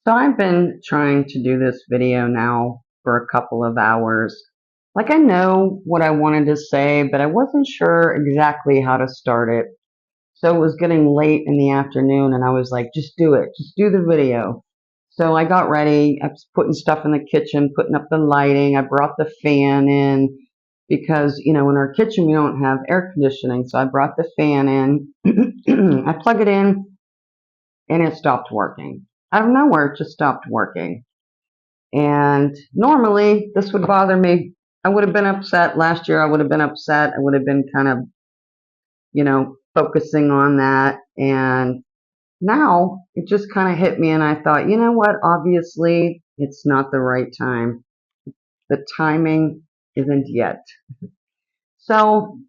So I've been trying to do this video now for a couple of hours. Like I know what I wanted to say, but I wasn't sure exactly how to start it. So it was getting late in the afternoon and I was like, just do it. Just do the video. So I got ready. I was putting stuff in the kitchen, putting up the lighting. I brought the fan in because, in our kitchen we don't have air conditioning. So I brought the fan in. I plug it in and it stopped working. Out of nowhere, it just stopped working. And normally this would bother me. I would have been upset last year. I would have been upset. I would have been kind of, focusing on that. And now it just kind of hit me. And I thought, you know what? Obviously, it's not the right time. The timing isn't yet. So,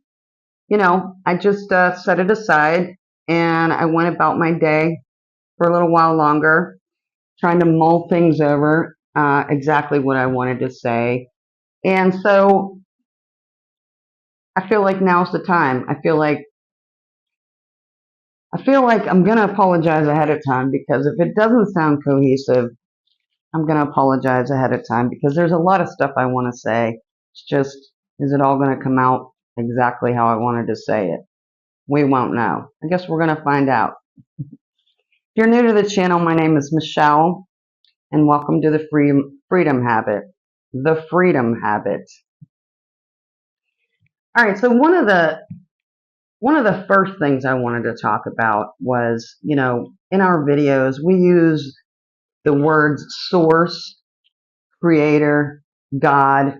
I just set it aside and I went about my day for a little while longer, trying to mull things over, exactly what I wanted to say. And so I feel like now's the time. I feel like I'm gonna apologize ahead of time because if it doesn't sound cohesive, I'm gonna apologize ahead of time because there's a lot of stuff I want to say. It's just, is it all gonna come out exactly how I wanted to say it? We won't know. I guess we're gonna find out. If you're new to the channel, my name is Michelle, and welcome to the Freedom Habit. The Freedom Habit. All right. So one of the first things I wanted to talk about was, in our videos, we use the words source, creator, God,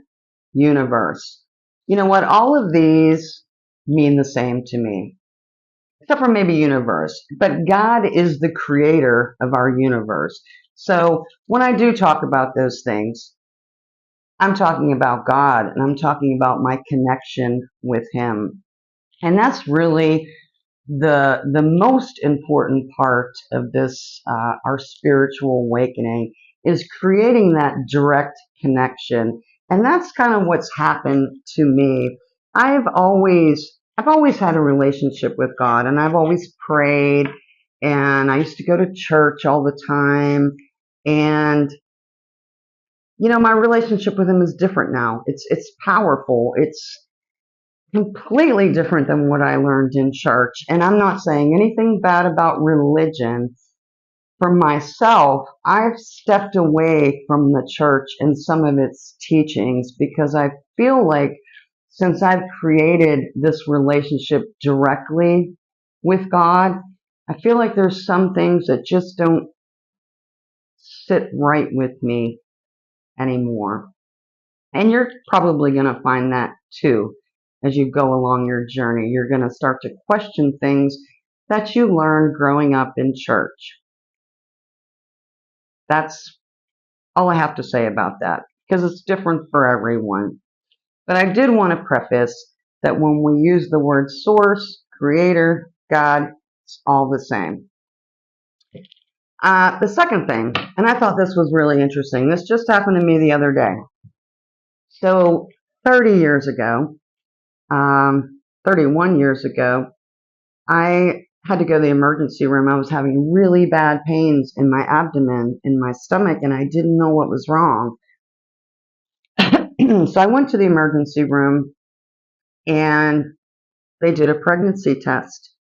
universe. You know what? All of these mean the same to me, except for maybe universe. But God is the creator of our universe. So when I do talk about those things, I'm talking about God and I'm talking about my connection with Him. And that's really the most important part of this our spiritual awakening is creating that direct connection, and that's kind of what's happened to me. I've always had a relationship with God, and I've always prayed, and I used to go to church all the time, and my relationship with Him is different now. It's powerful. It's completely different than what I learned in church. And I'm not saying anything bad about religion. For myself, I've stepped away from the church and some of its teachings because I feel like since I've created this relationship directly with God, I feel like there's some things that just don't sit right with me anymore. And you're probably going to find that too. As you go along your journey, you're going to start to question things that you learned growing up in church. That's all I have to say about that because it's different for everyone. But I did want to preface that when we use the word source, creator, God, it's all the same. The second thing, and I thought this was really interesting, this just happened to me the other day. So 30 years ago, 31 years ago, I had to go to the emergency room. I was having really bad pains in my abdomen, in my stomach, and I didn't know what was wrong. So I went to the emergency room and they did a pregnancy test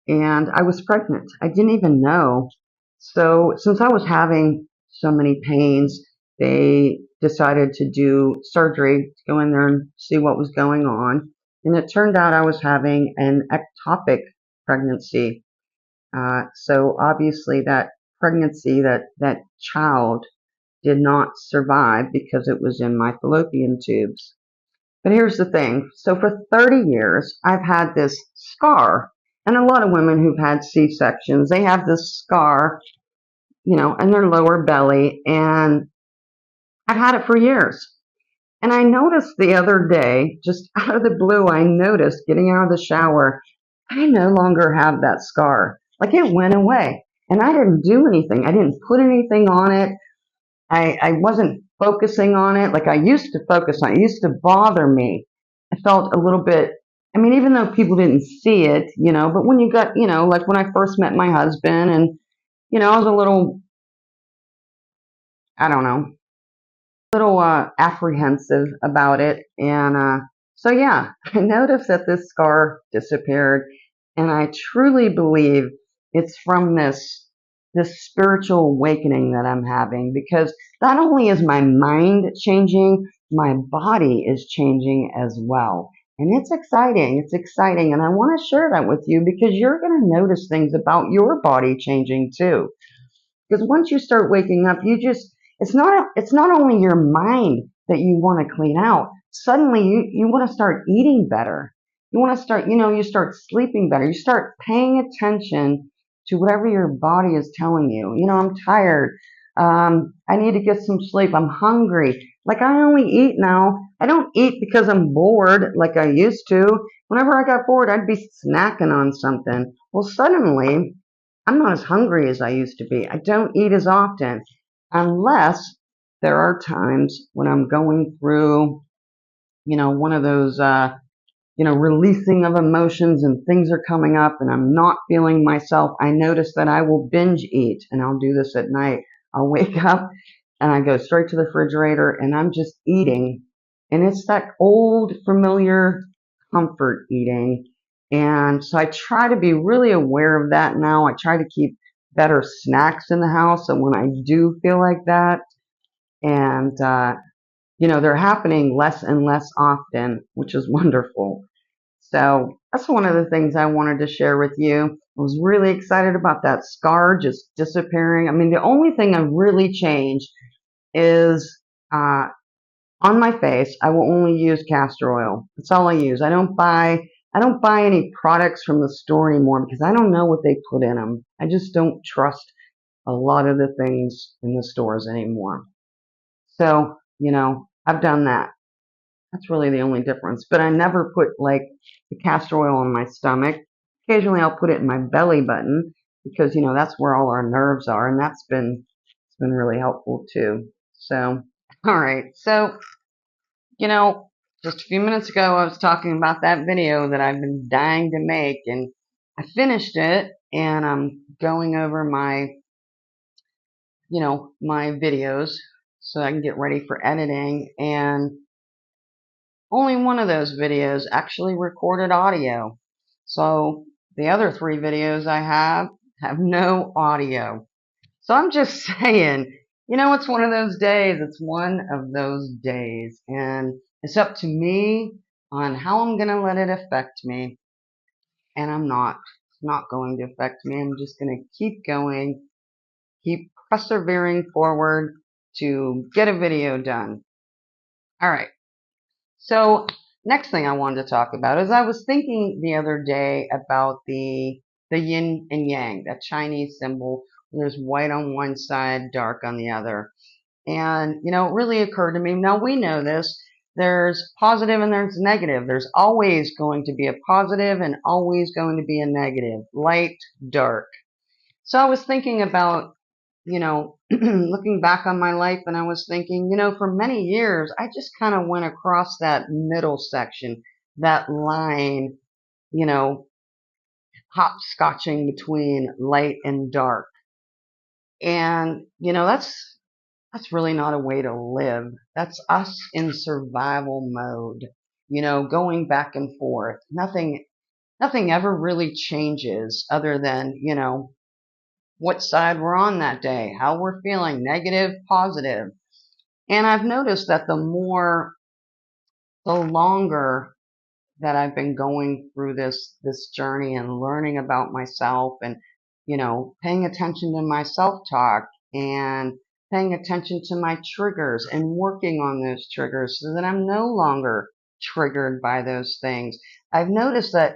and I was pregnant. I didn't even know. So since I was having so many pains, they decided to do surgery, to go in there and see what was going on. And it turned out I was having an ectopic pregnancy. So obviously that pregnancy, that child did not survive because it was in my fallopian tubes. But here's the thing. So for 30 years, I've had this scar. And a lot of women who've had C-sections, they have this scar, in their lower belly. And I've had it for years. And I noticed the other day, just out of the blue, I noticed getting out of the shower, I no longer have that scar. Like it went away. And I didn't do anything. I didn't put anything on it. I wasn't focusing on it like I used to focus on it. It used to bother me. I felt a little bit, I mean, even though people didn't see it, but when you got, like when I first met my husband and, I was a little I don't know, little apprehensive about it. And so, yeah, I noticed that this scar disappeared. And I truly believe it's from this spiritual awakening that I'm having, because not only is my mind changing, my body is changing as well. And it's exciting. It's exciting. And I want to share that with you because you're going to notice things about your body changing too. Because once you start waking up, it's not only your mind that you want to clean out. Suddenly you want to start eating better. You want to start, you start sleeping better. You start paying attention to whatever your body is telling you. I'm tired. I need to get some sleep. I'm hungry. Like, I only eat now. I don't eat because I'm bored like I used to. Whenever I got bored, I'd be snacking on something. Well, suddenly I'm not as hungry as I used to be. I don't eat as often, unless there are times when I'm going through, one of those, releasing of emotions, and things are coming up and I'm not feeling myself. I notice that I will binge eat, and I'll do this at night. I'll wake up and I go straight to the refrigerator and I'm just eating. And it's that old familiar comfort eating. And so I try to be really aware of that now. I try to keep better snacks in the house. So when I do feel like that, and, they're happening less and less often, which is wonderful. So that's one of the things I wanted to share with you. I was really excited about that scar just disappearing. I mean, the only thing I really changed is uh, on my face. I will only use castor oil. That's all I use. I don't buy any products from the store anymore because I don't know what they put in them. I just don't trust a lot of the things in the stores anymore. So, I've done that. That's really the only difference. But I never put like the castor oil on my stomach. Occasionally I'll put it in my belly button because, that's where all our nerves are, and it's been really helpful too. So, all right. So, you know, just a few minutes ago I was talking about that video that I've been dying to make, and I finished it, and I'm going over my videos so I can get ready for editing. And only one of those videos actually recorded audio. So the other three videos I have no audio. So I'm just saying, it's one of those days. It's one of those days. And it's up to me on how I'm going to let it affect me. And I'm not. It's not going to affect me. I'm just going to keep going, keep persevering forward to get a video done. All right. So next thing I wanted to talk about is I was thinking the other day about the yin and yang, that Chinese symbol. There's white on one side, dark on the other. And, it really occurred to me. Now we know this. There's positive and there's negative. There's always going to be a positive and always going to be a negative, light, dark. So I was thinking about, looking back on my life, and I was thinking, for many years, I just kind of went across that middle section, that line, you know, hopscotching between light and dark. And, that's really not a way to live. That's us in survival mode, going back and forth. Nothing ever really changes other than, what side we're on that day, how we're feeling, negative, positive. And I've noticed that the longer that I've been going through this journey and learning about myself, and, paying attention to my self-talk, and paying attention to my triggers and working on those triggers so that I'm no longer triggered by those things. I've noticed that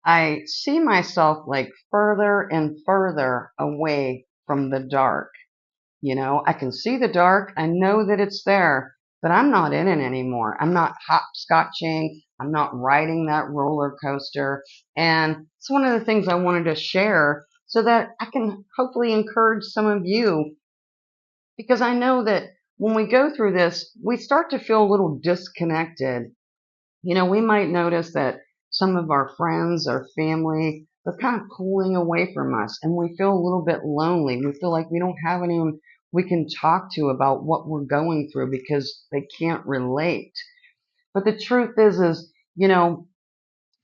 I see myself like further and further away from the dark. I can see the dark. I know that it's there, but I'm not in it anymore. I'm not hopscotching. I'm not riding that roller coaster. And it's one of the things I wanted to share so that I can hopefully encourage some of you, because I know that when we go through this, we start to feel a little disconnected. We might notice that some of our friends or family, they're kind of pulling away from us, and we feel a little bit lonely. We feel like we don't have anyone we can talk to about what we're going through because they can't relate. But the truth is,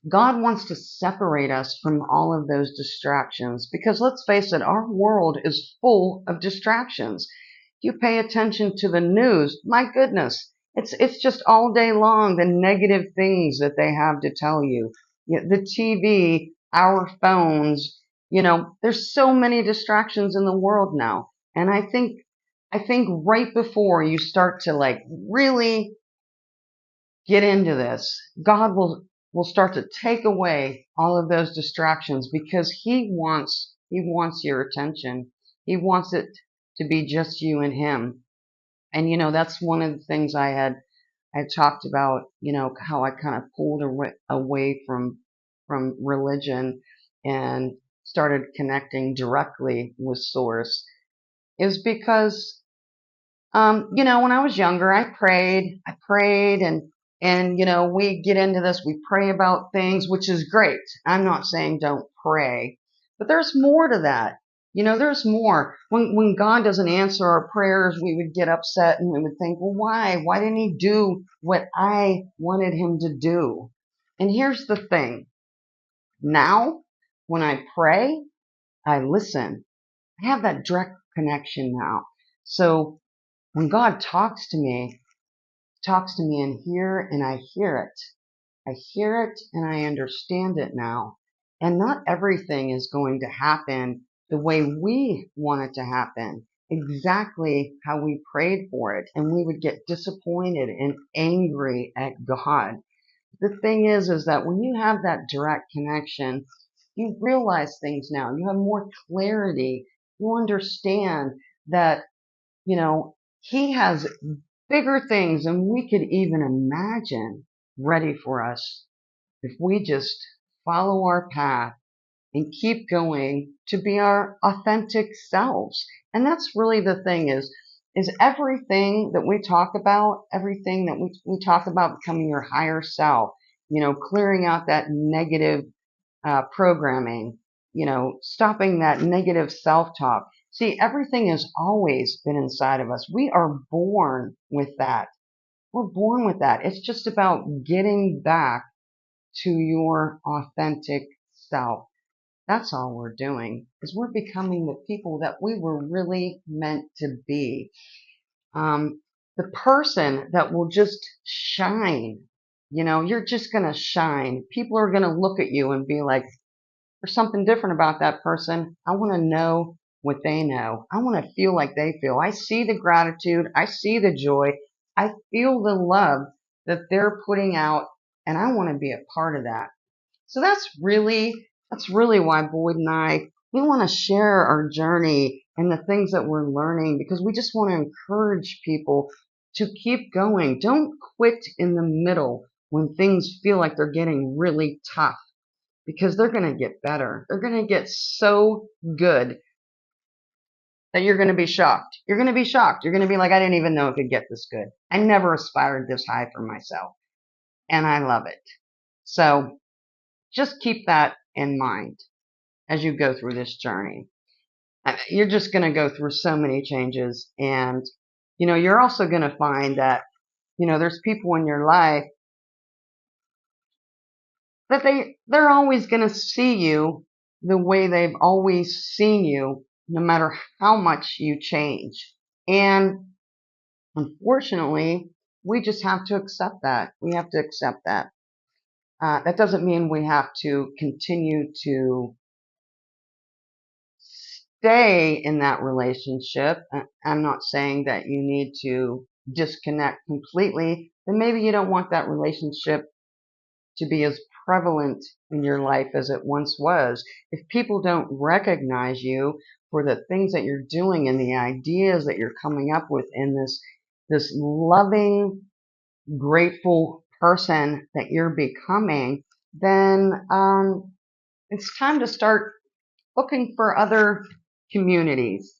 God wants to separate us from all of those distractions because let's face it, our world is full of distractions. You pay attention to the news, my goodness, it's just all day long the negative things that they have to tell you. The TV, our phones, there's so many distractions in the world now. And I think right before you start to like really get into this, God will start to take away all of those distractions because he wants your attention. He wants it to be just you and him. And that's one of the things I talked about, how I kind of pulled away from religion and started connecting directly with source is because when I was younger, I prayed and, we get into this, we pray about things, which is great. I'm not saying don't pray, but there's more to that. There's more. When God doesn't answer our prayers, we would get upset and we would think, well, why? Why didn't he do what I wanted him to do? And here's the thing. Now, when I pray, I listen. I have that direct connection now. So when God talks to me in here and I hear it. I hear it and I understand it now. And not everything is going to happen the way we want it to happen, exactly how we prayed for it. And we would get disappointed and angry at God. The thing is that when you have that direct connection, you realize things now. You have more clarity. You understand that, He has bigger things than we could even imagine ready for us if we just follow our path and keep going to be our authentic selves. And that's really the thing is everything that we talk about, everything that we talk about becoming your higher self, clearing out that negative programming, stopping that negative self-talk. See, everything has always been inside of us. We are born with that. We're born with that. It's just about getting back to your authentic self. That's all we're doing is we're becoming the people that we were really meant to be. The person that will just shine. You're just going to shine. People are going to look at you and be like, there's something different about that person. I want to know what they know. I want to feel like they feel. I see the gratitude. I see the joy. I feel the love that they're putting out, and I want to be a part of that. So that's really why Boyd and I, we want to share our journey and the things that we're learning because we just want to encourage people to keep going. Don't quit in the middle when things feel like they're getting really tough because they're going to get better. They're going to get so good that you're going to be shocked. You're going to be shocked. You're going to be like, I didn't even know it could get this good. I never aspired this high for myself. And I love it. So just keep that in mind as you go through this journey. You're just going to go through so many changes. And, you're also going to find that, there's people in your life that they're always going to see you the way they've always seen you, no matter how much you change. And unfortunately, we just have to accept that. We have to accept that. That doesn't mean we have to continue to stay in that relationship. I'm not saying that you need to disconnect completely, but maybe you don't want that relationship to be as prevalent in your life as it once was. If people don't recognize you for the things that you're doing and the ideas that you're coming up with in this loving, grateful person that you're becoming, then it's time to start looking for other communities,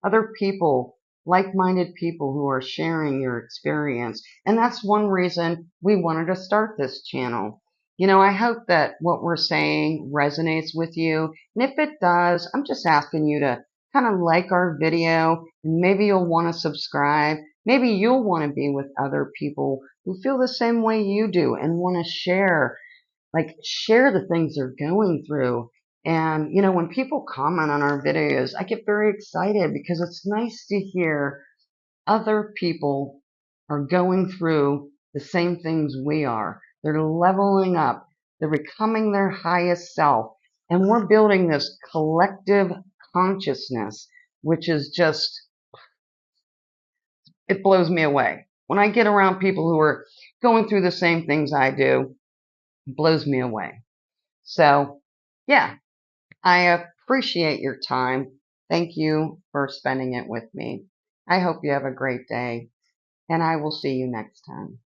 other people, like-minded people who are sharing your experience. And that's one reason we wanted to start this channel. I hope that what we're saying resonates with you. And if it does, I'm just asking you to kind of like our video, and maybe you'll want to subscribe. Maybe you'll want to be with other people who feel the same way you do and want to share the things they're going through. And, when people comment on our videos, I get very excited because it's nice to hear other people are going through the same things we are. They're leveling up. They're becoming their highest self. And we're building this collective consciousness, which is just, it blows me away. When I get around people who are going through the same things I do, it blows me away. So, yeah, I appreciate your time. Thank you for spending it with me. I hope you have a great day, and I will see you next time.